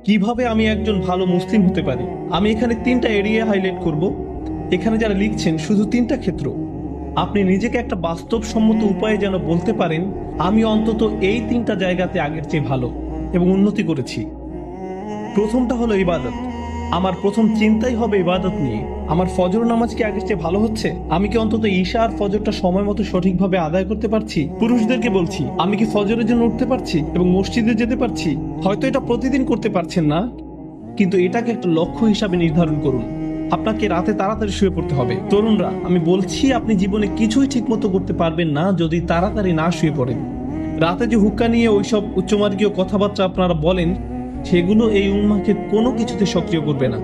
কিভাবে আমি একজন ভালো মুসলিম হতে পারি। আমি এখানে 3টা এরিয়া হাইলাইট করব। এখানে যারা লিখছেন শুধু 3টা ক্ষেত্র। আপনি নিজেকে একটা বাস্তবসম্মত উপায়ে যেন বলতে পারেন আমি অন্তত এই 3টা জায়গাতে আগের চেয়ে ভালো এবং উন্নতি করেছি। প্রথমটা হলো ইবাদত। আমার প্রথম চিন্তাই হবে ইবাদত নিয়ে। আমার ফজর নামাজ কি আগের চেয়ে ভালো হচ্ছে? আমি কি অন্তত ঈশা আর ফজরটা সময় মতো সঠিকভাবে আদায় করতে পারছি? পুরুষদেরকে বলছি, আমি কি ফজরের জন্য উঠতে পারছি এবং মসজিদে যেতে পারছি? হয়তো এটা প্রতিদিন করতে পারছেন না, কিন্তু এটাকে একটা লক্ষ্য হিসাবে নির্ধারণ করুন। আপনাকে রাতে তাড়াতাড়ি শুয়ে পড়তে হবে। তরুণরা, আমি বলছি আপনি জীবনে কিছুই ঠিক মতো করতে পারবেন না যদি তাড়াতাড়ি না শুয়ে পড়েন। রাতে যে হুক্কা নিয়ে ওইসব উচ্চমার্গীয় কথাবার্তা আপনারা বলেন, সেগুলো এই উম্মাহকে কোনো কিছুতে সক্রিয় করবে না।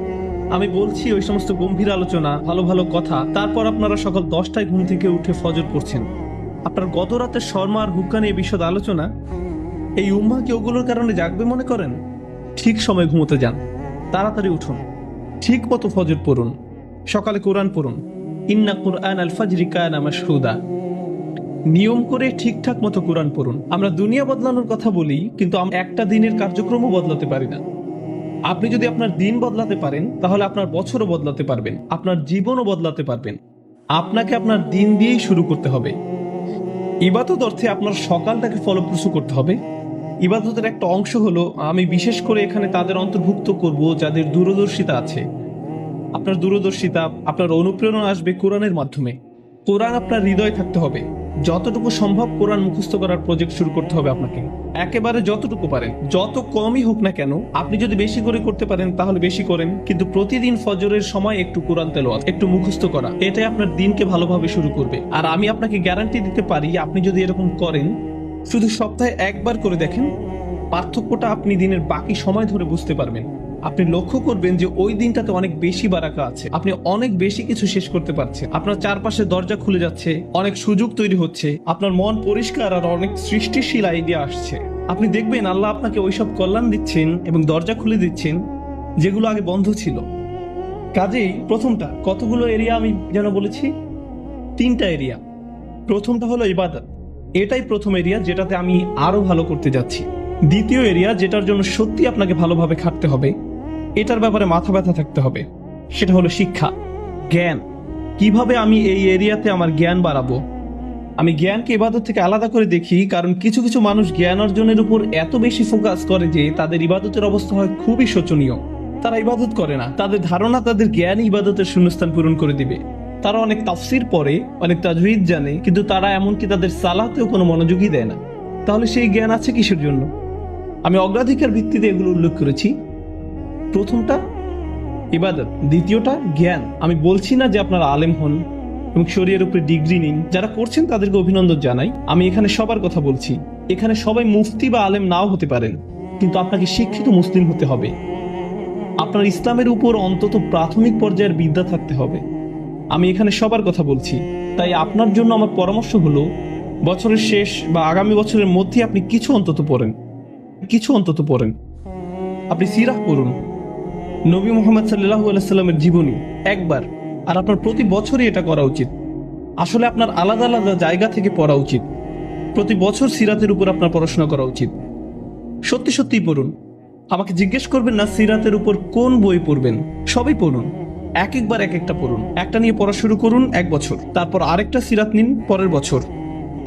আমি বলছি ওই সমস্ত গম্ভীর আলোচনা, ভালো ভালো কথা, তারপর আপনারা সকাল 10টায় ঘুম থেকে উঠে ফজর পড়ছেন। আপনার গত রাতের শর্মা আর হুক্কা নিয়ে বিশদ আলোচনা, এই উম্মাহকে ওগুলোর কারণে জাগবে মনে করেন? ঠিক সময় ঘুমোতে যান, তাড়াতাড়ি উঠুন, ঠিক মতো ফজর পড়ুন, সকালে কোরআন পড়ুন। ইন্না কুরআন আল ফাজরি কানা মাশহুদা। নিয়ম করে ঠিকঠাক মতো কোরআন পড়ুন। আমরা দুনিয়া বদলানোর কথা বলি, কিন্তু আমরা একটা দিনের কার্যক্রমও বদলাতে পারি না। আপনি যদি আপনার দিন বদলাতে পারেন, তাহলে আপনার বছরও বদলাতে পারবেন, আপনার জীবনও বদলাতে পারবেন। আপনাকে আপনার দিন দিয়েই শুরু করতে হবে। ইবাদত অর্থে আপনার সকালটাকে ফলপ্রসূ করতে হবে। ইবাদতের একটা অংশ হলো, আমি বিশেষ করে এখানে তাদের অন্তর্ভুক্ত করব যাদের দূরদর্শিতা আছে। আপনার দূরদর্শিতা, আপনার অনুপ্রেরণা আসবে কোরআনের মাধ্যমে। কোরআন আপনার হৃদয়ে থাকতে হবে। যতটুকু সম্ভব কোরআন মুখস্থ করার প্রজেক্ট শুরু করতে হবে আপনাকে। একেবারে যতটুকু পারেন, যত কমই হোক না কেন। আপনি যদি বেশি করে করতে পারেন তাহলে বেশি করেন, কিন্তু প্রতিদিন ফজরের সময় একটু কোরআন তেলাওয়াত, একটু মুখস্থ করা, এটাই আপনার দিনকে ভালোভাবে শুরু করবে। আর আমি আপনাকে গ্যারান্টি দিতে পারি, আপনি যদি এরকম করেন, শুধু সপ্তাহে একবার করে দেখেন, পার্থক্যটা আপনি দিনের বাকি সময় ধরে বুঝতে পারবেন। আপনি লক্ষ্য করবেন যে ওই দিনটাতে অনেক বেশি বারাকা আছে, আপনি অনেক বেশি কিছু শেষ করতে পারছেন, আপনার চারপাশে দরজা খুলে যাচ্ছে, অনেক সুযোগ তৈরি হচ্ছে, আপনার মন পরিষ্কার আর অনেক সৃষ্টিশীল আইডিয়া আসছে। আপনি দেখবেন আল্লাহ আপনাকে ওইসব কল্যাণ দিচ্ছেন এবং দরজা খুলে দিচ্ছেন যেগুলো আগে বন্ধ ছিল। কাজেই প্রথমটা, কতগুলো এরিয়া আমি যেন বলেছি? 3টা এরিয়া। প্রথমটা হলো ইবাদত। এটাই প্রথম এরিয়া যেটাতে আমি আরো ভালো করতে যাচ্ছি। দ্বিতীয় এরিয়া, যেটার জন্য সত্যি আপনাকে ভালোভাবে খাটতে হবে, এটার ব্যাপারে মাথা ব্যথা থাকতে হবে, সেটা হলো শিক্ষা, জ্ঞান। কিভাবে আমি এই এরিয়াতে আমার জ্ঞান বাড়াবো? আমি জ্ঞানকে ইবাদত থেকে আলাদা করে দেখি, কারণ কিছু কিছু মানুষ জ্ঞান অর্জনের উপর এত বেশি ফোকাস করে যে তাদের ইবাদতের অবস্থা হয় খুবই শোচনীয়। তারা ইবাদত করে না, তাদের ধারণা তাদের জ্ঞানই ইবাদতের শূন্যস্থান পূরণ করে দিবে। তারা অনেক তাফসির পড়ে, অনেক তাজউইদ জানে, কিন্তু তারা এমনকি তাদের সালাতেও কোনো মনোযোগই দেয় না। তাহলে সেই জ্ঞান আছে কিসের জন্য? আমি অগ্রাধিকার ভিত্তিতে এগুলো উল্লেখ করেছি। প্রথমটা ইবাদত, দ্বিতীয়টা জ্ঞান। আমি বলছি না যে আপনারা আলেম হন এবং শরীয়তের উপরে ডিগ্রি নিন। যারা করছেন তাদেরকে অভিনন্দন জানাই। আমি এখানে সবার কথা বলছি। এখানে সবাই মুফতি বা আলেম নাও হতে পারেন, কিন্তু আপনাকে শিক্ষিত মুসলিম হতে হবে। আপনার ইসলামের উপর অন্তত প্রাথমিক পর্যায়ের বিদ্যা থাকতে হবে। আমি এখানে সবার কথা বলছি। তাই আপনার জন্য আমার পরামর্শ হলো, বছরের শেষ বা আগামী বছরের মধ্যে আপনি কিছু অন্তত পড়েন, কিছু অন্তত পড়েন। আপনি সিরাহ পড়ুন, নবী মুহাম্মদ সাল্লাল্লাহু আলাইহি সাল্লামের জীবনী একবার। আর আপনার প্রতি বছরই এটা করা উচিত। আসলে আপনার আলাদা আলাদা জায়গা থেকে পড়া উচিত। প্রতি বছর সিরাতের উপর আপনার পড়াশোনা করা উচিত। সত্যি সত্যিই পড়ুন। আমাকে জিজ্ঞেস করবেন না সিরাতের উপর কোন বই পড়বেন, সবই পড়ুন। এক একবার এক একটা পড়ুন। একটা নিয়ে পড়া শুরু করুন 1 বছর, তারপর আরেকটা সিরাত নিন পরের বছর,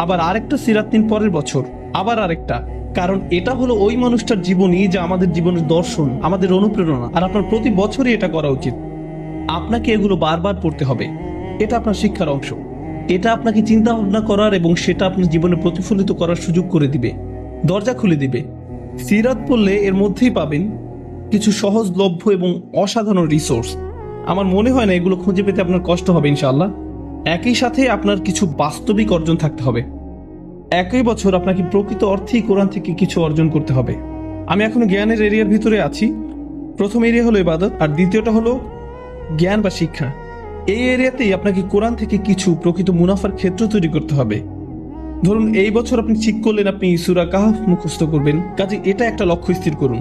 আবার আরেকটা সিরাত নিন পরের বছর, আবার আরেকটা। কারণ এটা হলো ওই মানুষটার জীবনী যা আমাদের জীবনের দর্শন, আমাদের অনুপ্রেরণা। আর আপনার প্রতি বছরই এটা করা উচিত। আপনাকে এগুলো বারবার পড়তে হবে। এটা আপনার শিক্ষার অংশ। এটা আপনাকে চিন্তা ভাবনা করার এবং সেটা আপনার জীবনে প্রতিফলিত করার সুযোগ করে দিবে, দরজা খুলে দিবে। সিরাত পড়লে এর মধ্যেই পাবেন কিছু সহজলভ্য এবং অসাধারণ রিসোর্স। আমার মনে হয় না এগুলো খুঁজে পেতে আপনার কষ্ট হবে ইনশাআল্লাহ। একই সাথে আপনার কিছু বাস্তবিক অর্জন থাকতে হবে। একই বছর আপনাকে প্রকৃত অর্থেই কোরআন থেকে কিছু অর্জন করতে হবে। আমি এখনো জ্ঞানের এরিয়ার ভিতরে আছি। প্রথম এরিয়া হলো ইবাদত, আর দ্বিতীয়টা হলো জ্ঞান বা শিক্ষা। এই এরিয়াতেই আপনাকে কোরআন থেকে কিছু প্রকৃত মুনাফার ক্ষেত্র তৈরি করতে হবে। ধরুন এই বছর আপনি ঠিক করলেন আপনি সূরা কাহফ মুখস্থ করবেন, কাজে এটা একটা লক্ষ্য স্থির করুন।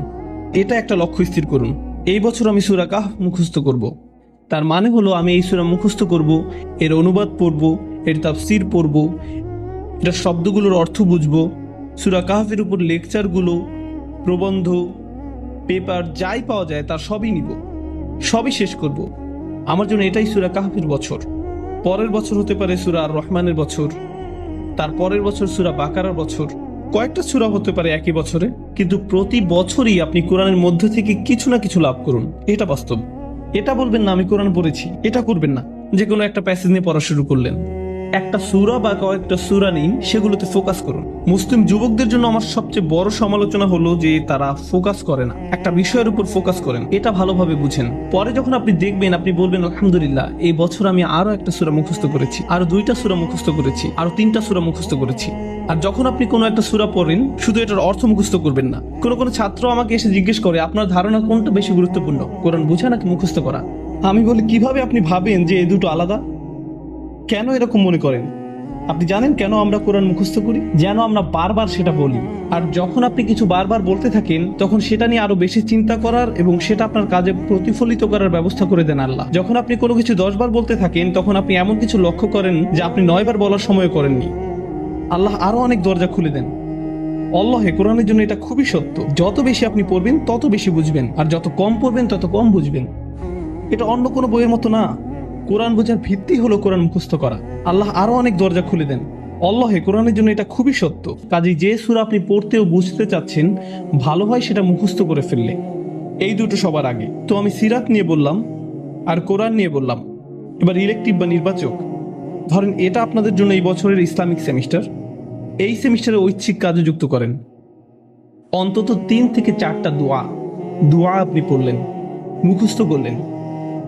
এটা একটা লক্ষ্য স্থির করুন, এই বছর আমি সূরা কাহফ মুখস্থ করব। তার মানে হলো আমি এই সূরা মুখস্থ করব, এর অনুবাদ পড়ব, এর তাফসীর পড়ব, এটা শব্দগুলোর অর্থ বুঝবো, সূরা কাহফের উপর লেকচারগুলো, প্রবন্ধ, পেপার যাই পাওয়া যায় তার সবই নিব, সবই শেষ করব। আমার জন্য এটাই সূরা কাহফের বছর। পরের বছর হতে পারে সূরা আর রহমানের বছর, তার পরের বছর সূরা বাকারার বছর, কয়েকটা সূরা হতে পারে একই বছরে, কিন্তু প্রতি বছরই আপনি কোরআনের মধ্যে থেকে কিছু না কিছু লাভ করুন। এটা বাস্তব। এটা বলবেন না আমি কোরআন পড়েছি, এটা করবেন না। যে কোনো একটা প্যাসেজ নিয়ে পড়া শুরু করলেন, একটা সূরা বা কয়েকটা সূরা নিন, সেগুলোতে ফোকাস করুন। মুসলিম যুবকদের জন্য আমার সবচেয়ে বড় সমালোচনা হলো যে তারা ফোকাস করে না, একটা বিষয়ের উপর ফোকাস করেন। এটা ভালোভাবে বুঝেন, পরে যখন আপনি দেখবেন আপনি বলবেন আলহামদুলিল্লাহ, এই বছর আমি আরো একটা সূরা মুখস্থ করেছি, আরো 2টা সূরা মুখস্থ করেছি, আরো 3টা সূরা মুখস্থ করেছি। আর যখন আপনি কোনো একটা সূরা পড়েন, শুধু এটার অর্থ মুখস্থ করবেন না। কোনো ছাত্র আমাকে এসে জিজ্ঞেস করে আপনার ধারণা কোনটা বেশি গুরুত্বপূর্ণ, কোরআন বোঝা নাকি মুখস্থ করা? আমি বলি কিভাবে আপনি ভাবেন যে এই দুটো আলাদা? কেন এরকম মনে করেন? আপনি জানেন কেন আমরা কোরআন মুখস্থ করি? যেন আমরা বারবার সেটা বলি। আর যখন আপনি কিছু বারবার বলতে থাকেন, তখন সেটা নিয়ে আরো বেশি চিন্তা করার এবং সেটা আপনার কাজে প্রতিফলিত করার ব্যবস্থা করে দেন আল্লাহ। যখন আপনি কোনো কিছু 10 বার বলতে থাকেন, তখন আপনি এমন কিছু লক্ষ্য করেন যে আপনি 9 বার বলার সময় করেননি। আল্লাহ আরো অনেক দরজা খুলে দেন। আল্লাহে কোরআনের জন্য এটা খুবই সত্য। যত বেশি আপনি পড়বেন তত বেশি বুঝবেন, আর যত কম পড়বেন তত কম বুঝবেন। এটা অন্য কোনো বইয়ের মতো না। কোরআন বোঝার ভিত্তি হলো কোরআন মুখস্থ করা। আল্লাহ আরো অনেক দরজা খুলে দেন। আল্লাহে কোরআনের জন্য এটা খুবই সত্য। কাজেই যে সূরা আপনি পড়তে ও বুঝতে চাচ্ছেন, ভালো হয় সেটা মুখস্থ করে ফেললে। এই দুটো সবার আগে। তো আমি সিরাত নিয়ে বললাম আর কোরআন নিয়ে বললাম। এবার ইলেকটিভ বা নির্বাচক, ধরেন এটা আপনাদের জন্য এই বছরের ইসলামিক সেমিস্টার। এই সেমিস্টারে ঐচ্ছিক কাজে যুক্ত করেন। অন্তত 3 থেকে 4টা দোয়া আপনি পড়লেন, মুখস্থ করলেন,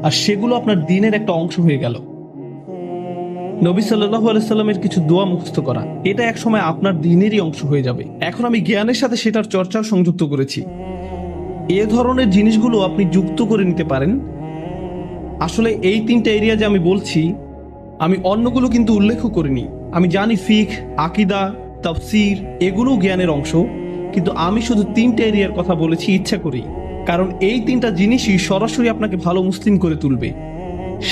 আর সেগুলো আপনার দিনের একটা অংশ হয়ে গেল। নবী সাল্লাল্লাহু আলাইহি সাল্লামের কিছু দোয়া মুখস্থ করা, এটা একসময় আপনার দিনেরই অংশ হয়ে যাবে। এখন আমি জ্ঞানের সাথে সেটার চর্চাও সংযুক্ত করেছি। এ ধরনের জিনিসগুলো আপনি যুক্ত করে নিতে পারেন। আসলে এই 3টা এরিয়া যে আমি বলছি, আমি অন্যগুলো কিন্তু উল্লেখও করিনি। আমি জানি ফিকহ, আকীদা, তাফসীর এগুলো জ্ঞানের অংশ, কিন্তু আমি শুধু 3টা এরিয়ার কথা বলেছি ইচ্ছা করি। কারণ এই 3টা জিনিসই সরাসরি আপনাকে ভালো মুসলিম করে তুলবে।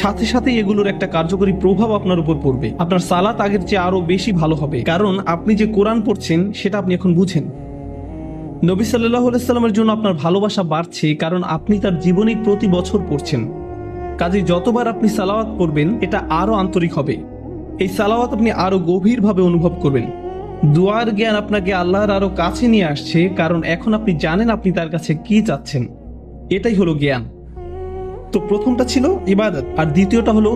সাথে সাথে এগুলোর একটা কার্যকরী প্রভাব আপনার উপর পড়বে। আপনার সালাত আগের চেয়ে আরো বেশি ভালো হবে, কারণ আপনি যে কোরআন পড়ছেন সেটা আপনি এখন বুঝেন। নবী সাল্লাল্লাহু আলাইহি সাল্লামের জন্য আপনার ভালোবাসা বাড়ছে, কারণ আপনি তার জীবনী প্রতি বছর পড়ছেন। কাজে যতবার আপনি সালাওয়াত করবেন, এটা আরো আন্তরিক হবে। এই সালাওয়াত আপনি আরো গভীরভাবে অনুভব করবেন। দোয়ার জ্ঞান আপনাকে আল্লাহর আরো কাছে নিয়ে আসছে, কারণ এখন আপনি জানেন আপনি তার কাছে কি চাচ্ছেন। এটাই হলো জ্ঞান। তো প্রথমটা ছিল ইবাদত, আর দ্বিতীয়টা হলো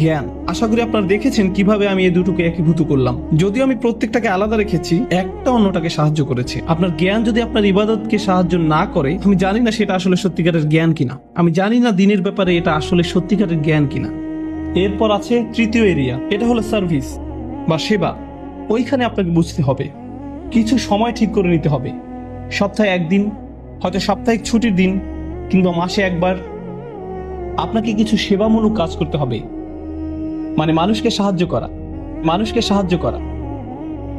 জ্ঞান। আশা করি আপনারা দেখেছেন কিভাবে আমি এই দুটোকে একীভূত করলাম। যদিও আমি প্রত্যেকটাকে আলাদা রেখেছি, একটা অন্যটাকে সাহায্য করেছে। আপনার জ্ঞান যদি আপনার ইবাদতকে সাহায্য না করে, আমি জানি না সেটা আসলে সত্যিকারের জ্ঞান কিনা। আমি জানি না দিনের ব্যাপারে এটা আসলে সত্যিকারের জ্ঞান কিনা। এরপর আছে তৃতীয় এরিয়া, এটা হলো সার্ভিস বা সেবা। ওইখানে আপনাকে বুঝতে হবে, কিছু সময় ঠিক করে নিতে হবে। সপ্তাহে একদিন, হয়তো সাপ্তাহিক ছুটির দিন, কিংবা মাসে একবার আপনাকে কিছু সেবামূলক কাজ করতে হবে। মানে মানুষকে সাহায্য করা।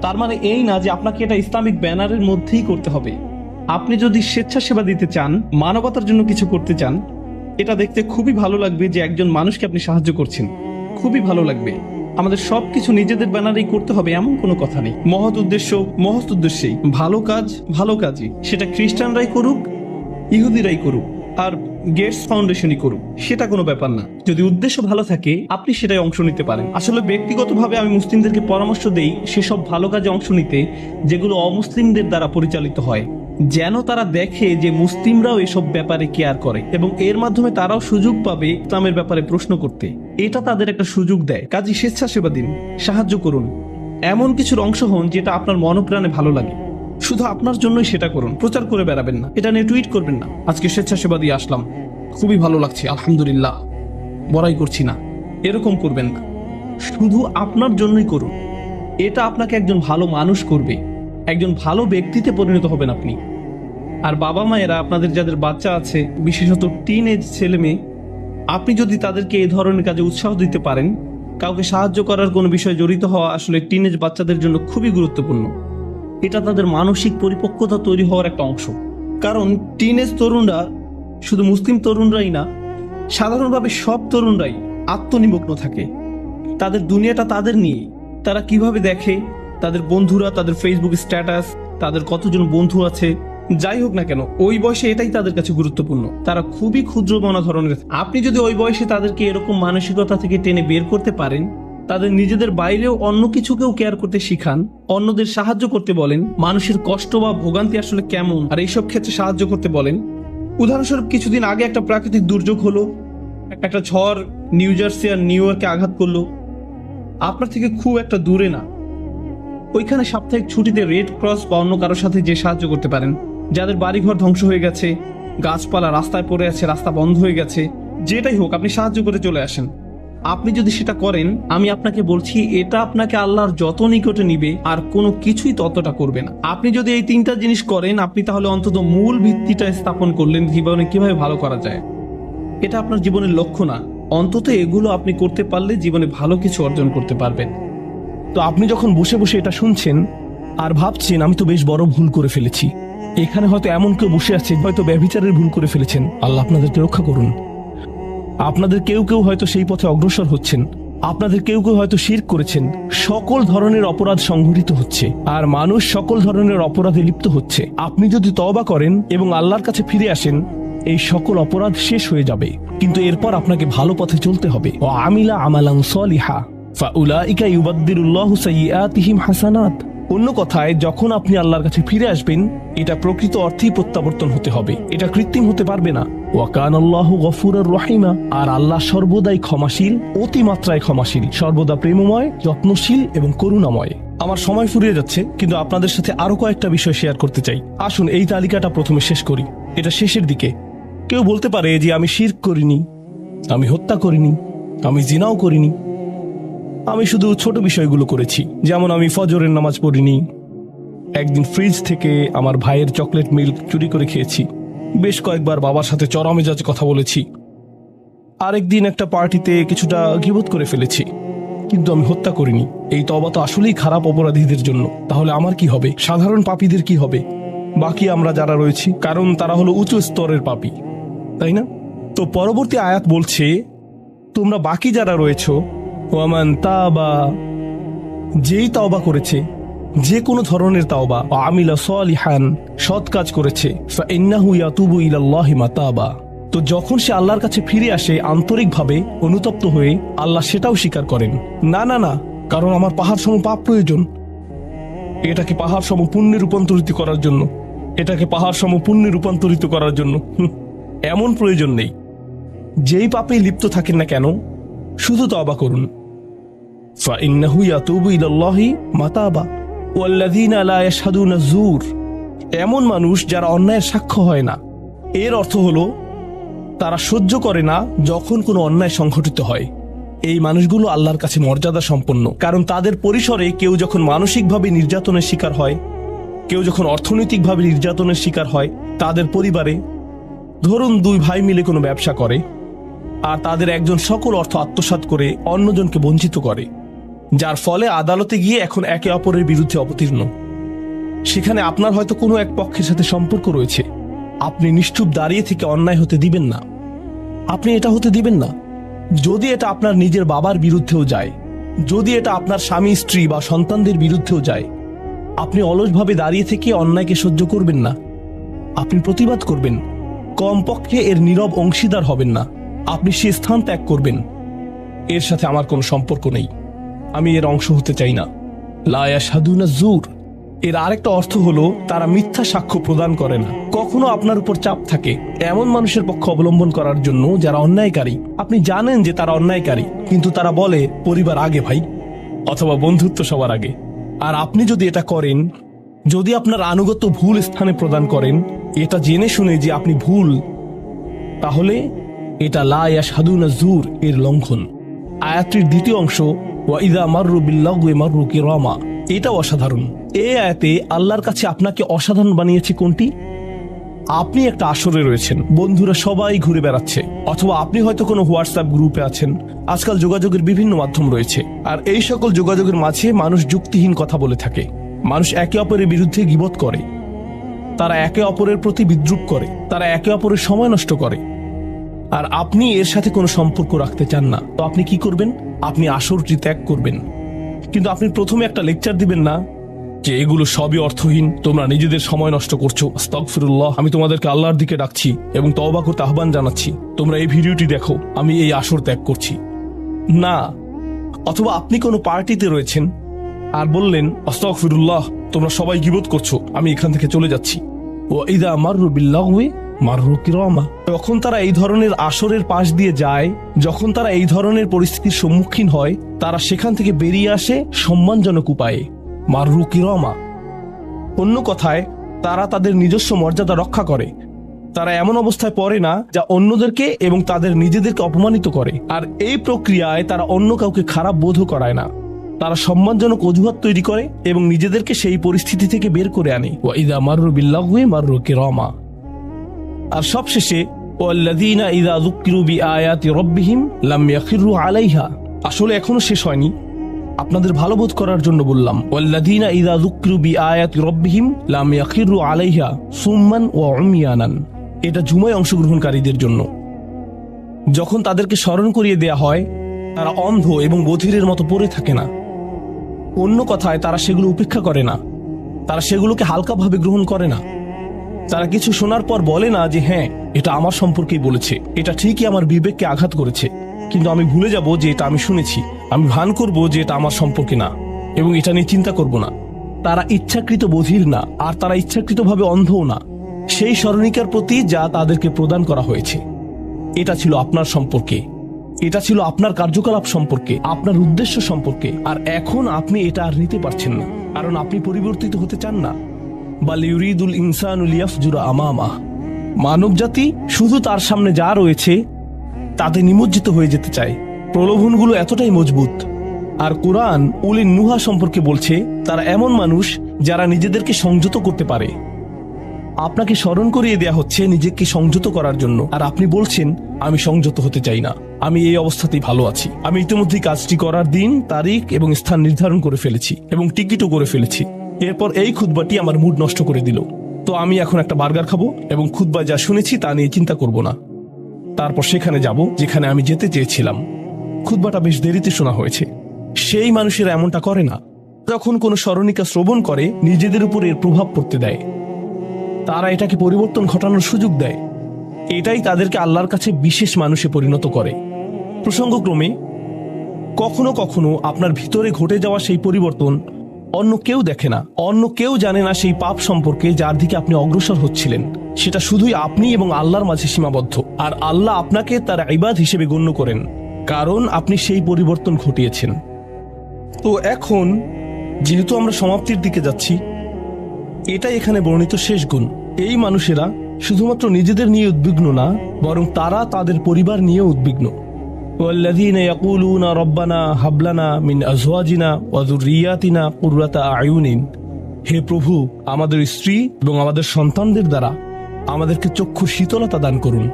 তার মানে এই না যে আপনাকে এটা ইসলামিক ব্যানারের মধ্যেই করতে হবে। আপনি যদি স্বেচ্ছাসেবা দিতে চান, মানবতার জন্য কিছু করতে চান, এটা দেখতে খুবই ভালো লাগবে যে একজন মানুষকে আপনি সাহায্য করছেন। খুবই ভালো লাগবে। আমাদের সবকিছু নিজেদের ব্যানারেই করতে হবে এমন কোনো কথা নেই। মহৎ উদ্দেশ্যেই ভালো কাজই, সেটা খ্রিস্টানরাই করুক, ইহুদিরাই করুক, আর গেটস ফাউন্ডেশনই করুক, সেটা কোনো ব্যাপার না। যদি উদ্দেশ্য ভালো থাকে, আপনি সেটাই অংশ নিতে পারেন। আসলে ব্যক্তিগতভাবে আমি মুসলিমদেরকে পরামর্শ দেই সেসব ভালো কাজে অংশ নিতে যেগুলো অমুসলিমদের দ্বারা পরিচালিত হয়, যেন তারা দেখে যে মুসলিমরাও এসব ব্যাপারে কেয়ার করে, এবং এর মাধ্যমে তারাও সুযোগ পাবে ইসলামের ব্যাপারে প্রশ্ন করতে। এটা তাদের একটা সুযোগ দেয়। কাজী স্বেচ্ছাসেবা দিন, সাহায্য করুন, এমন কিছুর অংশ হন যেটা আপনার মনপ্রাণে ভালো লাগে। শুধু আপনার জন্যই সেটা করুন, প্রচার করে বেড়াবেন না, এটা নিয়ে টুইট করবেন না, আজকে স্বেচ্ছাসেবা দিয়ে আসলাম, খুবই ভালো লাগছে, আলহামদুলিল্লাহ, বড়াই করছি না, এরকম করবেন না। শুধু আপনার জন্যই করুন। এটা আপনাকে একজন ভালো মানুষ করবে, একজন ভালো ব্যক্তিতে পরিণত হবেন আপনি। আর বাবা মায়েরা, আপনাদের যাদের বাচ্চা আছে, বিশেষত টিন এজ ছেলে মেয়ে, আপনি যদি তাদেরকে এই ধরনের কাজে উৎসাহ দিতে পারেন, কাউকে সাহায্য করার কোনো বিষয়ে জড়িত হওয়া আসলে টিন এজ বাচ্চাদের জন্য খুবই গুরুত্বপূর্ণ। এটা তাদের মানসিক পরিপক্কতা তৈরি হওয়ার একটা অংশ। কারণ টিনেজ তরুণরা, শুধু মুসলিম তরুণরাই না, সাধারণভাবে সব তরুণরাই আত্মনিমগ্ন থাকে। তাদের দুনিয়াটা তাদের নিয়ে। তারা কিভাবে দেখে তাদের বন্ধুরা, তাদের ফেসবুক স্ট্যাটাস, তাদের কতজন বন্ধু আছে, যাই হোক না কেন, ওই বয়সে এটাই তাদের কাছে গুরুত্বপূর্ণ। তারা খুবই ক্ষুদ্র মনা ধরনের। আপনি যদি ওই বয়সে তাদেরকে এরকম মানসিকতা থেকে টেনে বের করতে পারেন, তাদের নিজেদের বাইরেও অন্য কিছুকেও কেয়ার করতে শিখান, অন্যদের সাহায্য করতে বলেন, মানুষের কষ্ট বা ভোগান্তি আসলে কেমন আর এইসব ক্ষেত্রে সাহায্য করতে বলেন। উদাহরণস্বরূপ কিছুদিন আগে একটা প্রাকৃতিক দুর্যোগ হলো, একটা ঝড় নিউ জার্সি আর নিউ ইয়র্কে আঘাত করলো। আপনার থেকে খুব একটা দূরে না, ওইখানে সাপ্তাহিক ছুটিতে রেড ক্রস বা অন্য কারোর সাথে যে সাহায্য করতে পারেন। যাদের বাড়িঘর ধ্বংস হয়ে গেছে, গাছপালা রাস্তায় পড়ে আছে, রাস্তা বন্ধ হয়ে গেছে, যেটাই হোক আপনি সাহায্য করে চলে আসেন। আপনি যদি সেটা করেন, আমি আপনাকে বলছি এটা আপনাকে আল্লাহর যত নিকটে নিবে আর কোনো কিছুই ততটা করবে না। আপনি যদি এই তিনটা জিনিস করেন, আপনি তাহলে অন্তত মূল ভিত্তিটা স্থাপন করলেন জীবনে কিভাবে ভালো করা যায়। এটা আপনার জীবনের লক্ষ্য না, অন্তত এগুলো আপনি করতে পারলে জীবনে ভালো কিছু অর্জন করতে পারবেন। তো আপনি যখন বসে বসে এটা শুনছেন আর ভাবছেন আমি তো বেশ বড় ভুল করে ফেলেছি, এখানে হয়তো এমন কেউ বসে আছে হয়তো ব্যভিচারের ভুল করে ফেলেছেন, আল্লাহ আপনাদেরকে রক্ষা করুন। আপনাদের কেউ কেউ হয়তো সেই পথে অগ্রসর হচ্ছেন, আপনাদের কেউ কেউ হয়তো শিরক করেছেন। সকল ধরনের অপরাধ সংঘটিত হচ্ছে আর মানুষ সকল ধরনের অপরাধে লিপ্ত হচ্ছে। আপনি যদি তওবা করেন এবং আল্লাহর কাছে ফিরে আসেন, এই সকল অপরাধ শেষ হয়ে যাবে। কিন্তু এরপর আপনাকে ভালো পথে চলতে হবে। ও আমিলা আমালান সলিহা ফাউলাইকা ইউবাদদিরুল্লাহু সাইয়্যাতিহিম হাসানাত। অন্য কথায়, যখন আপনি আল্লাহর কাছে ফিরে আসবেন, এটা প্রকৃত অর্থেই প্রত্যাবর্তন হতে হবে, এটা কৃত্রিম হতে পারবে না। ওয়া কানাল্লাহু গফুরুর রহিমা, আর আল্লাহ সর্বদাই ক্ষমাশীল, অতিমাত্রায় ক্ষমাশীল, সর্বদা প্রেমময়, যত্নশীল এবং করুণাময়। আমার সময় ফুরিয়ে যাচ্ছে, কিন্তু আপনাদের সাথে আরো কয়েকটা বিষয় শেয়ার করতে চাই। আসুন এই তালিকাটা প্রথমে শেষ করি, এটা শেষের দিকে। কেউ বলতে পারে যে আমি শিরক করিনি, আমি হত্যা করিনি, আমি জিনাও করিনি, আমি শুধু ছোট বিষয়গুলো করেছি, যেমন আমি ফজরের নামাজ পড়িনি, একদিন ফ্রিজ থেকে আমার ভাইয়ের চকলেট মিল্ক চুরি করে খেয়েছি, বেশ কয়েকবার বাবার সাথে চড়া মেজাজে কথা বলেছি, আরেকদিন একটা পার্টিতে কিছুটা গীবত করে ফেলেছি, কিন্তু আমি হত্যা করিনি। এই তওবা তো আসলেই খারাপ অপরাধীদের জন্য। তাহলে আমার কি হবে? সাধারণ পাপীদের কি হবে? বাকি আমরা যারা রয়েছি, কারণ তারা হলো উঁচু স্তরের পাপী, তাই না? তো পরবর্তী আয়াত বলছে, তোমরা বাকি যারা রয়েছ, ওয়ামান তাবা, যেই তাওবা করেছে, যে কোনো ধরনের তাওবা, আমিলা সালিহান, সৎ কাজ করেছে, ফাইন্নাহু ইয়াতুবু ইলাল্লাহি মাতাবা, তো যখন সে আল্লাহর কাছে ফিরে আসে আন্তরিকভাবে, অনুতপ্ত হয়ে, আল্লাহ সেটাও স্বীকার করেন। না না না, কারণ আমার পাহাড় সম পাপ প্রয়োজন, এটাকে পাহাড় সম পুণ্যে রূপান্তরিত করার জন্য, এটাকে পাহাড় সম পুণ্যে রূপান্তরিত করার জন্য এমন প্রয়োজন নেই। যেই পাপে লিপ্ত থাকেন না কেন, শুধু তওবা করুন। ফাইন্নাহু ইয়াতুবু ইলাল্লাহি মাতাবা ওয়াল্লাযীনা লা ইয়াশহাদুনা যুর, এমন মানুষ যারা অন্যায়ের সাক্ষ্য হয় না। এর অর্থ হলো তারা সহ্য করে না যখন কোনো অন্যায় সংঘটিত হয়। এই মানুষগুলো আল্লাহর কাছে মর্যাদা সম্পন্ন, কারণ তাদের পরিসরে কেউ যখন মানসিকভাবে নির্যাতনের শিকার হয়, কেউ যখন অর্থনৈতিকভাবে নির্যাতনের শিকার হয়, তাদের পরিবারে ধরুন দুই ভাই মিলে কোনো ব্যবসা করে আর তাদের একজন সকল অর্থ আত্মসাৎ করে অন্যজনকে বঞ্চিত করে, যার ফলে আদালতে গিয়ে এখন একে অপরের বিরুদ্ধে অবতীর্ণ। সেখানে আপনার হয়তো কোনো এক পক্ষের সাথে সম্পর্ক রয়েছে, আপনি নিশ্চুপ দাঁড়িয়ে থেকে অন্যায় হতে দিবেন না। আপনি এটা হতে দিবেন না। যদি এটা আপনার নিজের বাবার বিরুদ্ধেও যায়, যদি এটা আপনার স্বামী স্ত্রী বা সন্তানদের বিরুদ্ধেও যায়, আপনি অলসভাবে দাঁড়িয়ে থেকে অন্যায়কে সহ্য করবেন না, আপনি প্রতিবাদ করবেন। কমপক্ষে এর নীরব অংশীদার হবেন না, আপনি সে স্থান ত্যাগ করবেন। এর সাথে আমার কোনো সম্পর্ক নেই, আমি এর অংশ হতে চাই না। লা ইয়াশহাদুনা যুর, এর আরেকটা অর্থ হলো তারা মিথ্যা সাক্ষ্য প্রদান করে না। কখনো আপনার উপর চাপ থাকে এমন মানুষের পক্ষ অবলম্বন করার জন্য যারা অন্যায়কারী। আপনি জানেন যে তারা অন্যায়কারী, কিন্তু তারা বলে পরিবার আগে ভাই, অথবা বন্ধুত্ব সবার আগে। আর আপনি যদি এটা করেন, যদি আপনার আনুগত্য ভুল স্থানে প্রদান করেন, এটা জেনে শুনে যে আপনি ভুল, তাহলে এটা লা ইয়াশহাদুনা যুর এর লঙ্ঘন। আয়াতটির দ্বিতীয় অংশ, ওয়া ইযা মাররু বিল্লাগwi মাররু কিরামা, এটা অসাধারণ। এই আয়াতে আল্লাহর কাছে আপনাকে অসাধারণ বানিয়েছে কোনটি? আপনি একটা আসরে রয়েছেন, বন্ধুরা সবাই ঘুরে বেড়াচ্ছে, অথবা আপনি হয়তো কোনো হোয়াটসঅ্যাপ গ্রুপে আছেন। আজকাল যোগাযোগের বিভিন্ন মাধ্যম রয়েছে, আর এই সকল যোগাযোগের মাঝে মানুষ যুক্তিহীন কথা বলে থাকে, মানুষ একে অপরের বিরুদ্ধে গীবত করে, তারা একে অপরের প্রতি বিদ্রূপ করে, তারা একে অপরের সময় নষ্ট করে। আর আপনি এর সাথে কোনো সম্পর্ক রাখতে চান না, তো আপনি কি করবেন? আপনি আসরটি ত্যাগ করবেন। কিন্তু আপনি প্রথমে একটা লেকচার দিবেন না যে এগুলো সবই অর্থহীন, তোমরা নিজেদের সময় নষ্ট করছো। আস্তাগফিরুল্লাহ, আমি তোমাদেরকে আল্লাহর দিকে ডাকছি এবং তওবা করতে আহ্বান জানাচ্ছি। তোমরা এই ভিডিওটি দেখো, আমি এই আসর ত্যাগ করছি না। অথবা আপনি কোনো পার্টিতে রয়েছেন আর বললেন, আস্তাগফিরুল্লাহ, তোমরা সবাই গীবত করছো, আমি এখান থেকে চলে যাচ্ছি। ওয়া ইযা মাররু বিল্লাগওয়ি মাররু কিরামা। যখন তারা এই ধরনের আসরের পাশ দিয়ে যায়, যখন তারা এই ধরনের পরিস্থিতির সম্মুখীন হয়, তারা সেখান থেকে বেরিয়ে আসে সম্মানজনক উপায়ে, মাররু কিরামা। অন্য কথায়, তারা তাদের নিজস্ব মর্যাদা রক্ষা করে। তারা এমন অবস্থায় পড়ে না যা অন্যদেরকে এবং তাদের নিজেদেরকে অপমানিত করে। আর এই প্রক্রিয়ায় তারা অন্য কাউকে খারাপ বোধও করায় না। তারা সম্মানজনক অজুহাত তৈরি করে এবং নিজেদেরকে সেই পরিস্থিতি থেকে বের করে আনে। ওয়া ইযা মাররু বিল্লাগওয়ি মাররু কিরামা। আর সবশেষে, ওয়াল্লাযীনা ইযা যুক্কিরু বিআয়াতি রাব্বিহিম লাম ইয়াখিরু আলাইহা। আসলে এখনো শেষ হয়নি, আপনাদের ভালো বোধ করার জন্য বললাম। ওয়াল্লাযীনা ইযা যুক্কিরু বিআয়াতি রাব্বিহিম লাম ইয়াখিরু আলাইহা সুম্মান ওয়া উময়ানান। এটা জুমায় অংশগ্রহণকারীদের জন্য। যখন তাদেরকে স্মরণ করিয়ে দেয়া হয়, তারা অন্ধ এবং বধিরের মতো পড়ে থাকে না। অন্য কথায়, তারা সেগুলো উপেক্ষা করে না, তারা সেগুলোকে হালকাভাবে গ্রহণ করে না। তারা কিছু শোনার পর বলে না যে হ্যাঁ, এটা আমার সম্পর্কেই বলেছে, এটা ঠিকই আমার বিবেককে আঘাত করেছে, কিন্তু আমি ভুলে যাব যে এটা আমি শুনেছি। আমি ভান করব যে এটা আমার সম্পর্কে না এবং এটা নিয়ে চিন্তা করব না। তারা ইচ্ছাকৃত বধির না, আর তারা ইচ্ছাকৃতভাবে অন্ধও না। সেই স্মরণিকার প্রতি যা তাদেরকে প্রদান করা হয়েছে, এটা ছিল আপনার সম্পর্কে, এটা ছিল আপনার কার্যকলাপ সম্পর্কে, আপনার উদ্দেশ্য সম্পর্কে। আর এখন আপনি এটা আর নিতে পারছেন না, কারণ আপনি পরিবর্তিত হতে চান না। বাল ইউরিদুল ইনসানু লিয়াফজুরা আমামাহ। মানব জাতি শুধু তার সামনে যা রয়েছে তাতে নিমজ্জিত হয়ে যেতে চায়। প্রলোভনগুলো এতটাই মজবুত। আর কোরআন উলিন নুহা সম্পর্কে বলছে, তারা এমন মানুষ যারা নিজেদেরকে সংযত করতে পারে। আপনাকে স্মরণ করিয়ে দেয়া হচ্ছে নিজেকে সংযত করার জন্য, আর আপনি বলছেন, আমি সংযত হতে চাই না, আমি এই অবস্থাতেই ভালো আছি। আমি ইতিমধ্যেই কাজটি করার দিন, তারিখ এবং স্থান নির্ধারণ করে ফেলেছি এবং টিকিটও করে ফেলেছি। এরপর এই খুতবাটি আমার মুড নষ্ট করে দিল। তো আমি এখন একটা বার্গার খাবো এবং খুতবায় যা শুনেছি তা নিয়ে চিন্তা করব না। তারপর সেখানে যাব যেখানে আমি যেতে চেয়েছিলাম। খুতবাটা বেশ দেরিতে শোনা হয়েছে। সেই মানুষেরা এমনটা করে না। যখন কোনো স্মরণিকা শ্রবণ করে, নিজেদের উপর এর প্রভাব পড়তে দেয়। তারা এটাকে পরিবর্তন ঘটানোর সুযোগ দেয়। এটাই তাদেরকে আল্লাহর কাছে বিশেষ মানুষে পরিণত করে। প্রসঙ্গক্রমে, কখনো কখনো আপনার ভিতরে ঘটে যাওয়া সেই পরিবর্তন অন্য কেউ দেখে না, অন্য কেউ জানে না সেই পাপ সম্পর্কে যার দিকে আপনি অগ্রসর হচ্ছিলেন। সেটা শুধুই আপনি এবং আল্লাহর মাঝে সীমাবদ্ধ। আর আল্লাহ আপনাকে তার ইবাদ হিসেবে গণ্য করেন, কারণ আপনি সেই পরিবর্তন ঘটিয়েছেন। তো এখন যেহেতু আমরা সমাপ্তির দিকে যাচ্ছি, এটাই এখানে বর্ণিত শেষ গুণ। এই মানুষেরা শুধুমাত্র নিজেদের নিয়ে উদ্বিগ্ন না, বরং তারা তাদের পরিবার নিয়ে উদ্বিগ্ন। ওয়াল্লাযীনা ইয়াকুলুনা রব্বানা হাব লানা মিন আজওয়াজিনা ওয়া যুররিয়াতিনা কুররাতা আয়ুনিন। হে প্রভু, আমাদের স্ত্রী এবং আমাদের সন্তানদের দ্বারা আমাদেরকে চক্ষু শীতলতা দান করুন,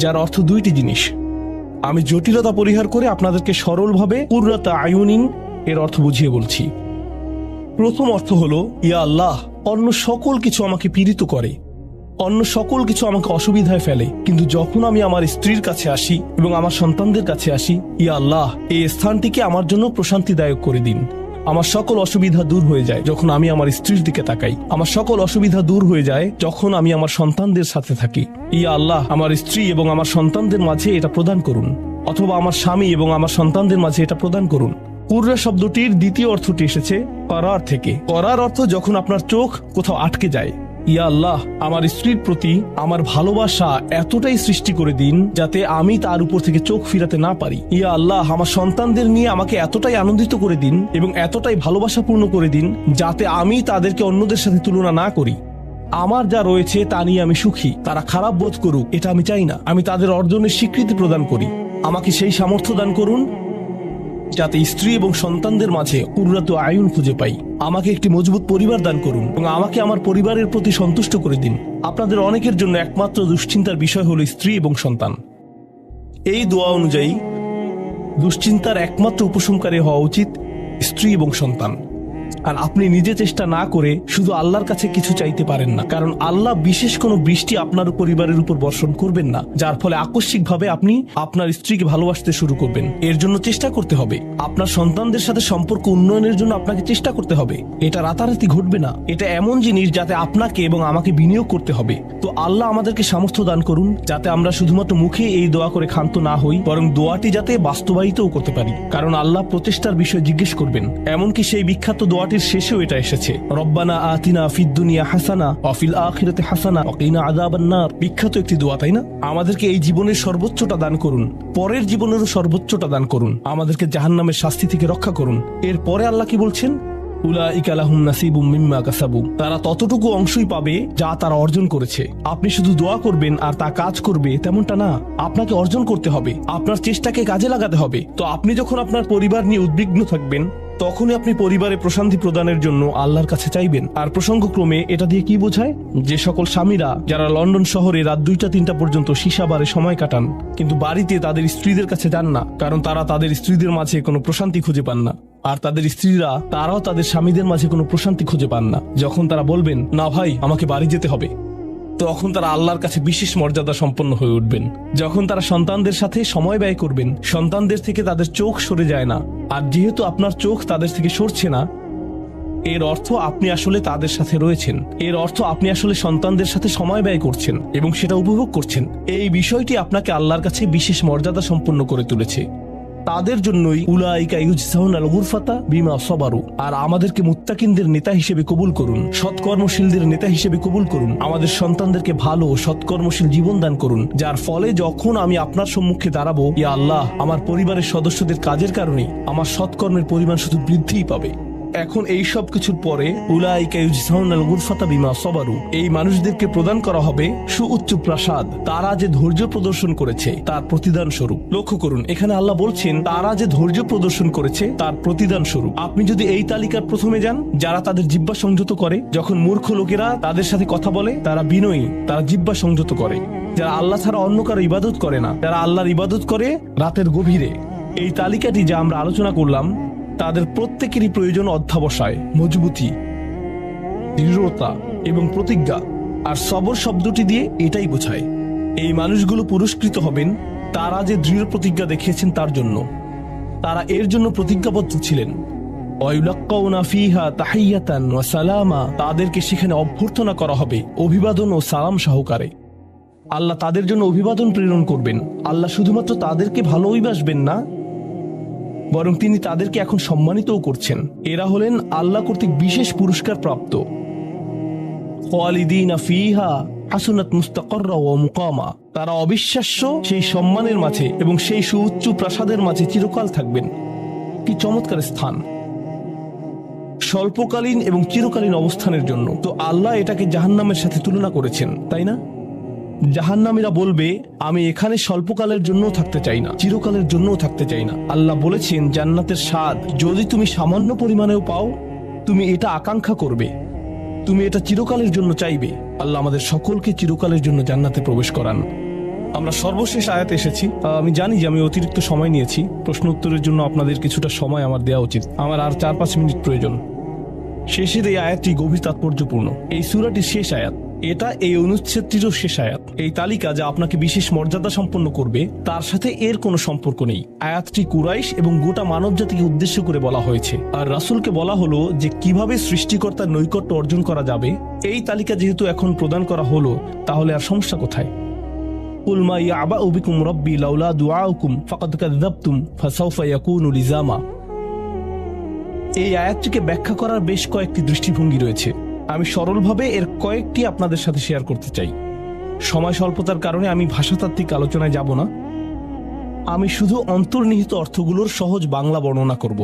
যার অর্থ দুইটি জিনিস। আমি জটিলতা পরিহার করে আপনাদেরকে সরলভাবে কুররাতা আয়ুনিন এর অর্থ বুঝিয়ে বলছি। প্রথম অর্থ হলো, ইয়া আল্লাহ, অন্য সকল কিছু আমাকে পীড়িত করে, অন্য সকল কিছু আমাকে অসুবিধায় ফেলে, কিন্তু যখন আমি আমার স্ত্রীর কাছে আসি এবং আমার সন্তানদের কাছে আসি, ইয়া আল্লাহ, এই স্থানটিকে আমার জন্য প্রশান্তিদায়ক করে দিন। আমার সকল অসুবিধা দূর হয়ে যায় যখন আমি আমার স্ত্রীর দিকে তাকাই। আমার সকল অসুবিধা দূর হয়ে যায় যখন আমি আমার সন্তানদের সাথে থাকি। ইয়া আল্লাহ, আমার স্ত্রী এবং আমার সন্তানদের মাঝে এটা প্রদান করুন, অথবা আমার স্বামী এবং আমার সন্তানদের মাঝে এটা প্রদান করুন। কুররা শব্দটির দ্বিতীয় অর্থটি এসেছে করার থেকে। করার অর্থ যখন আপনার চোখ কোথাও আটকে যায়। ইয়া আল্লাহ, আমার স্ত্রীর প্রতি আমার ভালোবাসা এতটাই সৃষ্টি করে দিন যাতে আমি তার উপর থেকে চোখ ফিরাতে না পারি। ইয়া আল্লাহ, আমার সন্তানদের নিয়ে আমাকে এতটাই আনন্দিত করে দিন এবং এতটাই ভালোবাসাপূর্ণ করে দিন যাতে আমি তাদেরকে অন্যদের সাথে তুলনা না করি। আমার যা রয়েছে তা নিয়ে আমি সুখী। তারা খারাপ বোধ করুক, এটা আমি চাই না। আমি তাদের অর্জনের স্বীকৃতি প্রদান করি। আমাকে সেই সামর্থ্য দান করুন যাতে স্ত্রী এবং সন্তানদের মাঝে কুররাতু আয়ুন খুঁজে পাই। আমাকে একটি মজবুত পরিবার দান করুন এবং আমাকে আমার পরিবারের প্রতি সন্তুষ্ট করে দিন। আপনাদের অনেকের জন্য একমাত্র দুশ্চিন্তার বিষয় হলো স্ত্রী এবং সন্তান। এই দোয়া অনুযায়ী দুশ্চিন্তার একমাত্র উপশমকারী হওয়া উচিত স্ত্রী এবং সন্তান। আর আপনি নিজে চেষ্টা না করে শুধু আল্লাহর কাছে কিছু চাইতে পারেন না, কারণ আল্লাহ বিশেষ কোনো বৃষ্টি আপনার পরিবারের উপর বর্ষণ করবেন না যার ফলে আকস্মিকভাবে আপনি আপনার স্ত্রীকে ভালোবাসতে শুরু করবেন। এর জন্য চেষ্টা করতে হবে। আপনার সন্তানদের সাথে সম্পর্ক উন্নয়নের জন্য আপনাকে চেষ্টা করতে হবে। এটা রাতারাতি ঘটবে না। এটা এমন জিনিস যাতে আপনাকে এবং আমাকে বিনিয়োগ করতে হবে। তো আল্লাহ আমাদেরকে সামর্থ্য দান করুন যাতে আমরা শুধুমাত্র মুখে এই দোয়া করে ক্ষান্ত না হই, বরং দোয়াটি যাতে বাস্তবায়িতও করতে পারি, কারণ আল্লাহ প্রচেষ্টার বিষয়ে জিজ্ঞেস করবেন। এমনকি সেই বিখ্যাত দোয়াটির শেষেও এটা এসেছে, রব্বানা আতিনা ফিদ দুনিয়া হাসানা ওয়া ফিল আখিরাতি হাসানা ওয়া কিনা আযাবান নার। বিখ্যাত একটি দোয়া, তাই না? আমাদেরকে এই জীবনের সর্বোচ্চটা দান করুন, পরের জীবনেরও সর্বোচ্চটা দান করুন, আমাদেরকে জাহান্নামের শাস্তি থেকে রক্ষা করুন। এরপরে আল্লাহ কি বলছেন? উলাইকা লাহুম নাসিবুম মিম্মা কাসাবু। তারা ততটুকু অংশই পাবে যা তারা অর্জন করেছে। আপনি শুধু দোয়া করবেন আর তা কাজ করবে তেমনটা না, আপনাকে অর্জন করতে হবে, আপনার চেষ্টাকে কাজে লাগাতে হবে। তো আপনি যখন আপনার পরিবার নিয়ে উদ্বিগ্ন থাকবেন তখনই আপনি পরিবারে প্রশান্তি প্রদানের জন্য আল্লাহর কাছে চাইবেন। আর প্রসঙ্গক্রমে এটা দিয়ে কি বোঝায়? যে সকল স্বামীরা যারা লন্ডন শহরে রাত 2টা-3টা পর্যন্ত সীসা বারে সময় কাটান কিন্তু বাড়িতে তাদের স্ত্রীদের কাছে যান না, কারণ তারা তাদের স্ত্রীদের মাঝে কোনো প্রশান্তি খুঁজে পান না, আর তাদের স্ত্রীরা তারাও তাদের স্বামীদের মাঝে কোনো প্রশান্তি খুঁজে পান না। যখন তারা বলবেন না ভাই আমাকে বাড়ি যেতে হবে, তখন তারা আল্লাহর কাছে বিশেষ মর্যাদা সম্পন্ন হয়ে উঠবেন। যখন তারা সন্তানদের সাথে সময় ব্যয় করবেন, সন্তানদের থেকে তাদের চোখ সরে যায় না, আর যেহেতু আপনার চোখ তাদের থেকে সরছে না, এর অর্থ আপনি আসলে তাদের সাথে রয়েছেন, এর অর্থ আপনি আসলে সন্তানদের সাথে সময় ব্যয় করছেন এবং সেটা উপভোগ করছেন। এই বিষয়টি আপনাকে আল্লাহর কাছে বিশেষ মর্যাদা সম্পন্ন করে তুলেছে। তাদের জন্যই উলাইকা ইউজজাউনাল গুরফাতা বিমা সাবারু। আর আমাদেরকে মুত্তাকিনদের নেতা হিসেবে কবুল করুন, সৎকর্মশীলদের নেতা হিসেবে কবুল করুন। আমাদের সন্তানদেরকে ভালো সৎকর্মশীল জীবন দান করুন, যার ফলে যখন আমি আপনার সম্মুখে দাঁড়াবো, ইয়া আল্লাহ, আমার পরিবারের সদস্যদের কাজের কারণে আমার সৎকর্মের পরিমাণ শুধু বৃদ্ধিই পাবে। এখন এই সব কিছুর পরে উলাইকা ইউজজাউনাল গুরফাতা বিমা সাবারু, এই মানুষদেরকে প্রদান করা হবে সুউচ্চ প্রাসাদ, তারা যে ধৈর্য প্রদর্শন করেছে তার প্রতিদান স্বরূপ। লক্ষ্য করুন, এখানে আল্লাহ বলছেন তারা যে ধৈর্য প্রদর্শন করেছে তার প্রতিদান স্বরূপ। আপনি যদি এই তালিকার প্রথমে যান, যারা তাদের জিহ্বা সংযত করে, যখন মূর্খ লোকেরা তাদের সাথে কথা বলে তারা বিনয়ী, তারা জিহ্বা সংযত করে, যারা আল্লাহ ছাড়া অন্য কারো ইবাদত করে না, যারা আল্লাহর ইবাদত করে রাতের গভীরে, এই তালিকাটি যা আমরা আলোচনা করলাম তাদের প্রত্যেকেরই প্রয়োজন অধ্যাবসায়, মজবুতি, দৃঢ়তা এবং প্রতিজ্ঞা। আর সবর শব্দটি দিয়ে এটাই বোঝায়। এই মানুষগুলো পুরস্কৃত হবেন তারা যে দৃঢ় প্রতিজ্ঞা দেখিয়েছেন তার জন্য। তারা এর জন্য প্রতিজ্ঞাবদ্ধ ছিলেন। ওয়ায়ুলাক্কাউনা ফিহা তাহিয়াতান ওয়া সালামা, তাদেরকে সেখানে অভ্যর্থনা করা হবে অভিবাদন ও সালাম সহকারে। আল্লাহ তাদের জন্য অভিবাদন প্রেরণ করবেন। আল্লাহ শুধুমাত্র তাদেরকে ভালোই বাসবেন না, বরং তিনি তাদেরকে এখন সম্মানিতও করছেন। এরা হলেন আল্লাহ কর্তৃক বিশেষ পুরস্কার প্রাপ্ত। খালিদিনা ফিহা হাসুনাত মুস্তাকাররা ওয়া মুকামা, তারা অবিশ্বাস্য সেই সম্মানের মাঝে এবং সেই সুউচ্চ প্রাসাদের মাঝে চিরকাল থাকবেন। কি চমৎকার স্থান, স্বল্পকালীন এবং চিরকালীন অবস্থানের জন্য। তো আল্লাহ এটাকে জাহান্নামের সাথে তুলনা করেছেন, তাই না? জাহান্নামীরা বলবে আমি এখানে স্বল্পকালের জন্য থাকতে চাই না, চিরকালের জন্য থাকতে চাই না। আল্লাহ বলেছেন জান্নাতের স্বাদ যদি তুমি সামান্য পরিমাণেও পাও, তুমি এটা আকাঙ্ক্ষা করবে, তুমি এটা চিরকালের জন্য চাইবে। আল্লাহ আমাদের সকলকে চিরকালের জন্য জান্নাতে প্রবেশ করান। আমরা সর্বশেষ আয়াতে এসেছি। আমি জানি যে আমি অতিরিক্ত সময় নিয়েছি, প্রশ্ন উত্তরের জন্য আপনাদের কিছুটা সময় আমার দেওয়া উচিত। আমার আর 4-5 মিনিট প্রয়োজন। শেষের এই আয়াতটি গভীর তাৎপর্যপূর্ণ। এই সূরাটির শেষ আয়াত, এটা এই অনুচ্ছেদটিরও শেষ আয়াত। এই তালিকা যা আপনাকে বিশেষ মর্যাদা সম্পন্ন করবে তার সাথে এর কোনো সম্পর্ক নেই। আয়াতটি কুরাইশ এবং গোটা মানব জাতিকে উদ্দেশ্য করে বলা হয়েছে, আর রাসূলকে বলা হলো যে কিভাবে সৃষ্টিকর্তার নৈকট্য অর্জন করা যাবে। এই তালিকা যেহেতু এখন প্রদান করা হলো, তাহলে আর সমস্যা কোথায়? কুল মা ইয়াবাউ বিকুম রাব্বি লাউলা দুআউকুম ফাকাদ কাযযাবতুম ফাসাউফা ইয়াকুনু লিজামা। এই আয়াতটিকে ব্যাখ্যা করার বেশ কয়েকটি দৃষ্টিভঙ্গি রয়েছে। আমি সরলভাবে এর কয়েকটি আপনাদের সাথে শেয়ার করতে চাই। সময় স্বল্পতার কারণে আমি ভাষাতাত্ত্বিক আলোচনায় যাব না। আমি শুধু অন্তর্নিহিত অর্থগুলোর সহজ বাংলা বর্ণনা করব।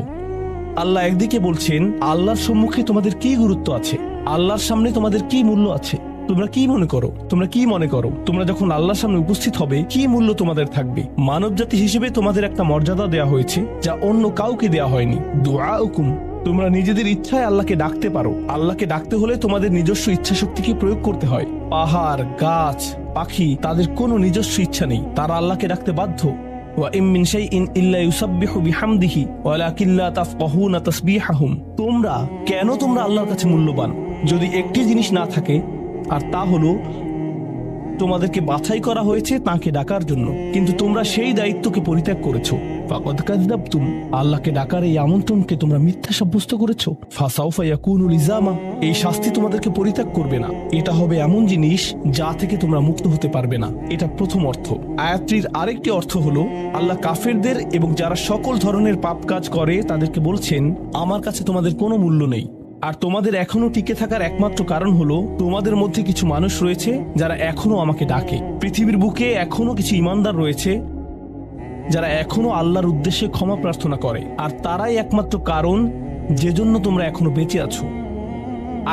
আল্লাহ একদিকে বলছেন আল্লাহর সম্মুখে তোমাদের কি গুরুত্ব আছে, আল্লাহর সামনে তোমাদের কি মূল্য আছে, তোমরা কি মনে করো, তোমরা যখন আল্লাহর সামনে উপস্থিত হবে কি মূল্য তোমাদের থাকবে। মানব জাতি হিসেবে তোমাদের একটা মর্যাদা দেয়া হয়েছে যা অন্য কাউকে দেয়া হয়নি। দুআউকুম, তোমরা নিজেদের ইচ্ছায় আল্লাহকে ডাকতে পারো। আল্লাহকে ডাকতে হলে তোমাদের নিজস্ব ইচ্ছা শক্তিকে প্রয়োগ করতে হয়। পাহাড়, গাছ, পাখি, তাদের কোনো নিজস্ব ইচ্ছা নেই, তারা আল্লাহকে ডাকতে বাধ্য। ওয়া ইম মিন শাইইন ইল্লা ইউসাব্বিহু বিহামদিহি ওয়ালাকিন লা তাফকাহুনা তাসবিহাহুম। তোমরা আল্লাহর কাছে মূল্যবান যদি একটি জিনিস না থাকে, আর তা হলো তোমাদেরকে বাছাই করা হয়েছে তাকে ডাকার জন্য, কিন্তু তোমরা সেই দায়িত্বকে পরিত্যাগ করেছো। ফাকাদ কাযযাবতুম, আল্লাহকে ডাকার এই আমন্ত্রণকে তোমরা মিথ্যা সাব্যস্ত করেছো। ফাসাউফা ইয়াকুনু লিজামা, এই শাস্তি তোমাদেরকে পরিত্যাগ করবে না। এটা হবে এমন জিনিস যা থেকে তোমরা মুক্ত হতে পারবে না। এটা প্রথম অর্থ। আয়াতটির আরেকটি অর্থ হলো আল্লাহ কাফেরদের এবং যারা সকল ধরনের পাপ কাজ করে তাদেরকে বলছেন, আমার কাছে তোমাদের কোনো মূল্য নেই। আর তোমাদের এখনো টিকে থাকার একমাত্র কারণ হলো তোমাদের মধ্যে কিছু মানুষ রয়েছে যারা এখনো আমাকে ডাকে। পৃথিবীর বুকে এখনো কিছু ইমানদার রয়েছে যারা এখনো আল্লাহর উদ্দেশ্যে ক্ষমা প্রার্থনা করে, আর তারাই একমাত্র কারণ যে জন্য তোমরা এখনো বেঁচে আছো।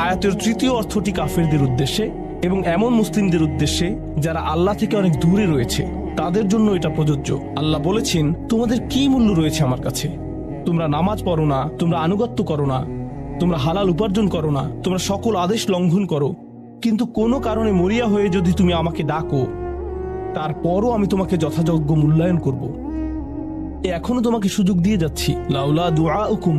আয়াতের তৃতীয় অর্থটি কাফেরদের উদ্দেশ্যে এবং এমন মুসলিমদের উদ্দেশ্যে যারা আল্লাহ থেকে অনেক দূরে রয়েছে, তাদের জন্য এটা প্রযোজ্য। আল্লাহ বলেছেন, তোমাদের কি মূল্য রয়েছে আমার কাছে? তোমরা নামাজ পড়ো না, তোমরা আনুগত্য করো না, তোমরা হালাল উপার্জন করো না, তোমরা সকল আদেশ লঙ্ঘন করো, কিন্তু কোনো কারণে মরিয়া হয়ে যদি তুমি আমাকে ডাকো, তারপরও আমি তোমাকে যথাযোগ্য মূল্যায়ন করব। এখনো তোমাকে সুযোগ দিয়ে যাচ্ছি, লাউলা দুআউকুম,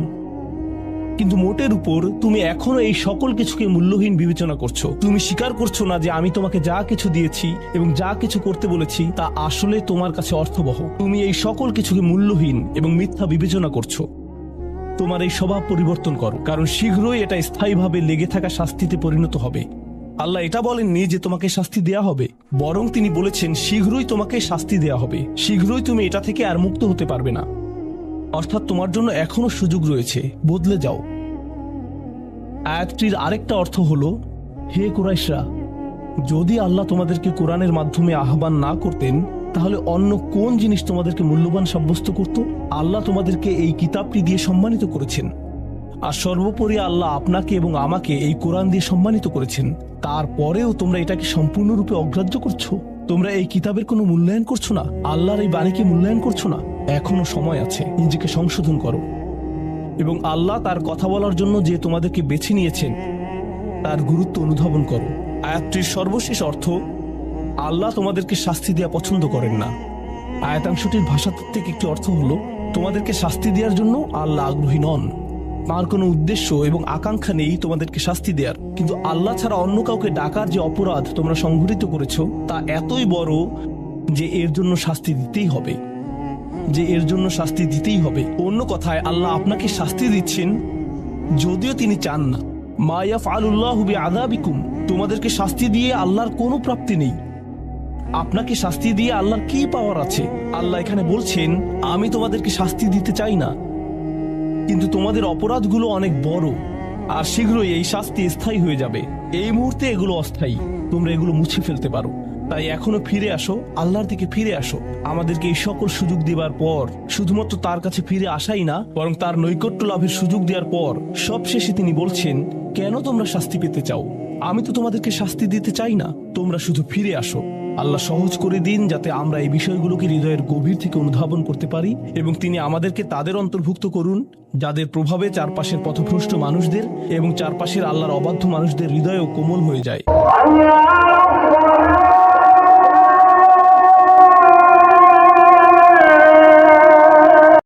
কিন্তু মোটের উপর তুমি এখনো এই সকল কিছুকে মূল্যহীন বিবেচনা করছো। তুমি স্বীকার করছো না যে আমি তোমাকে যা কিছু দিয়েছি এবং যা কিছু করতে বলেছি তা আসলে তোমার কাছে অর্থবহ। তুমি এই সকল কিছুকে মূল্যহীন এবং মিথ্যা বিবেচনা করছো। তোমার এই স্বভাব পরিবর্তন করো, কারণ শীঘ্রই এটা স্থায়ীভাবে লেগে থাকা শাস্তিতে পরিণত হবে। আল্লাহ এটা বলেননি যে তোমাকে শাস্তি দেয়া হবে, বরং তিনি বলেছেন শীঘ্রই তোমাকে শাস্তি দেয়া হবে, শীঘ্রই তুমি এটা থেকে আর মুক্ত হতে পারবে না। অর্থাৎ তোমার জন্য এখনো সুযোগ রয়েছে, বদলে যাও। আয়াতটির আরেকটা অর্থ হলো, হে কুরাইশরা, যদি আল্লাহ তোমাদেরকে কোরআনের মাধ্যমে আহ্বান না করতেন তাহলে অন্য কোন জিনিস তোমাদেরকে মূল্যবান সাব্যস্ত করত? আল্লাহ তোমাদেরকে এই কিতাবটি দিয়ে সম্মানিত করেছেন, আর সর্বোপরি আল্লাহ আপনাকে এবং আমাকে এই কোরআন দিয়ে সম্মানিত করেছেন। তারপরেও তোমরা এটাকে সম্পূর্ণরূপে অগ্রাহ্য করছো। তোমরা এই কিতাবের কোনো মূল্যায়ন করছো না, আল্লাহর এই বাণীকে মূল্যায়ন করছো না। এখনো সময় আছে, নিজেকে সংশোধন করো এবং আল্লাহ তার কথা বলার জন্য যে তোমাদেরকে বেছে নিয়েছেন তার গুরুত্ব অনুধাবন করো। আয়াতটির সর্বশেষ অর্থ, আল্লাহ তোমাদেরকে শাস্তি দেওয়া পছন্দ করেন না। আয়াতাংশটির ভাষাতাত্ত্বিক একটি অর্থ হলো, তোমাদেরকে শাস্তি দেওয়ার জন্য আল্লাহ আগ্রহী নন। তার কোনো উদ্দেশ্য এবং আকাঙ্ক্ষা নেই তোমাদেরকে শাস্তি দেওয়ার, কিন্তু আল্লাহ ছাড়া অন্য কাউকে ডাকার যে অপরাধ তোমরা সংঘটিত করেছো তা এতই বড় যে এর জন্য শাস্তি দিতেই হবে। অন্য কথায় আল্লাহ আপনাকে শাস্তি দিচ্ছেন যদিও তিনি চান না। মা ইয়াফআলুল্লাহু বিআযাবিকুম, তোমাদেরকে শাস্তি দিয়ে আল্লাহর কোনো প্রাপ্তি নেই। আপনাকে শাস্তি দিয়ে আল্লাহর কি পাওয়ার আছে? আল্লাহ এখানে বলছেন, আমি তোমাদেরকে শাস্তি দিতে চাই না, কিন্তু তোমাদের অপরাধগুলো অনেক বড়, আর শীঘ্রই এই শাস্তি স্থায়ী হয়ে যাবে। এই মুহূর্তে এগুলো অস্থায়ী, তোমরা এগুলো মুছে ফেলতে পারো। তাই এখনো ফিরে আসো, আল্লাহর দিকে ফিরে আসো। আমাদেরকে এই সকল সুযোগ দেবার পর শুধুমাত্র তার কাছে ফিরে আসাই না, বরং তার নৈকট্য লাভের সুযোগ দেওয়ার পর সবশেষে তিনি বলছেন, কেন তোমরা শাস্তি পেতে চাও? আমি তো তোমাদেরকে শাস্তি দিতে চাই না, তোমরা শুধু ফিরে আসো। আল্লাহ সহজ করে দিন যাতে আমরা এই বিষয়গুলোকে হৃদয়ের গভীর থেকে অনুধাবন করতে পারি, এবং তিনি আমাদেরকে তাদের অন্তর্ভুক্ত করুন যাদের প্রভাবে চারপাশের পথভ্রষ্ট মানুষদের এবং চারপাশের আল্লাহর অবাধ্য মানুষদের হৃদয়ও কোমল হয়ে যায়।